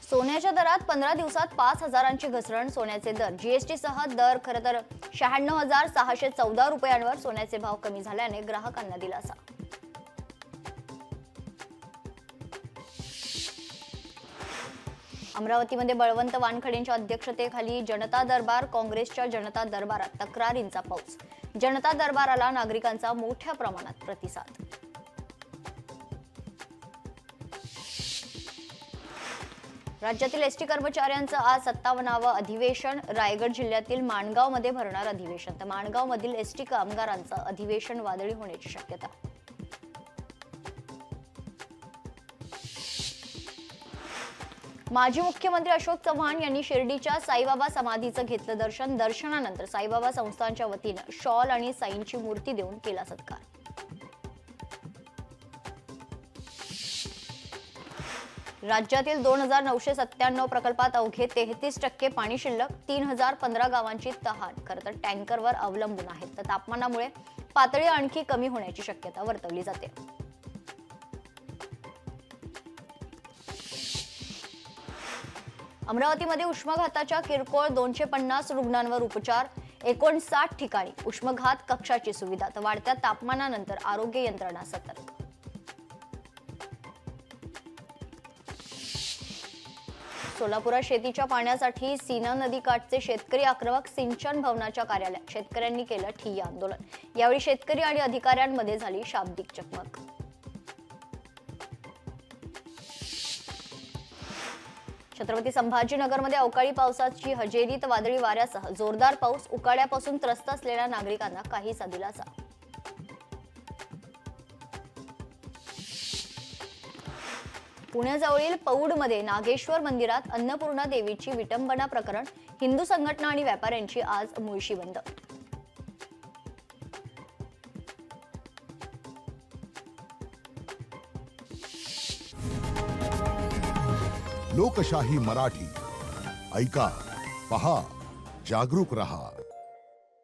सोन्याच्या दरात 15 दिवसात 5,000ची घसरण. सोन्याचे दर जीएसटी सह दर खरं तर 96,614 रुपयांवर सोन्याचे भाव कमी झाल्याने ग्राहकांना दिलासा. अमरावतीमध्ये बळवंत वानखडेंच्या अध्यक्षतेखाली जनता दरबार. काँग्रेसच्या जनता दरबारात तक्रारींचा पाऊस. जनता दरबाराला नागरिकांचा मोठ्या प्रमाणात प्रतिसाद. राज्यातील एसटी कर्मचाऱ्यांचं आज 57वे अधिवेशन. रायगड जिल्ह्यातील माणगावमध्ये भरणार अधिवेशन. तर माणगावमधील एसटी कामगारांचं अधिवेशन वादळी होण्याची शक्यता. माजी मुख्यमंत्री अशोक चव्हाण यांनी शिर्डीच्या साईबाबा समाधीचं घेतलं दर्शन. दर्शनानंतर साईबाबा संस्थानच्या वतीनं शॉल आणि साईंची मूर्ती देऊन केला सत्कार. राज्यातील 2,997 प्रकल्पात अवघे 33% पाणी शिल्लक. 3,015 गावांची तहान खरं तर टँकरवर अवलंबून आहेत. तर तापमानामुळे पातळी आणखी कमी होण्याची शक्यता वर्तवली जाते. अमरावतीमध्ये उष्माघाताच्या किरकोळ 250 रुग्णांवर उपचार. 59 ठिकाणी उष्माघात कक्षाची सुविधा. तर वाढत्या तापमानानंतर आरोग्य यंत्रणा सतर्क. सोलापुरात शेतीच्या पाण्यासाठी सीना नदीकाठचे शेतकरी आक्रमक. सिंचन भवनाच्या कार्यालयात शेतकऱ्यांनी केलं ठिय्या आंदोलन. यावेळी शेतकरी आणि अधिकाऱ्यांमध्ये झाली शाब्दिक चकमक. छत्रपती संभाजीनगरमध्ये अवकाळी पावसाची हजेरी. तर वादळी वाऱ्यासह जोरदार पाऊस. उकाड्यापासून त्रस्त असलेल्या नागरिकांना काहीसा दिलासा. पुण्याजवळील पौडमध्ये नागेश्वर मंदिरात अन्नपूर्णा देवीची विटंबना प्रकरण. हिंदू संघटना आणि व्यापाऱ्यांची आज मुळशी बंद. लोकशाही मराठी ऐका, पहा, जागरूक रहा.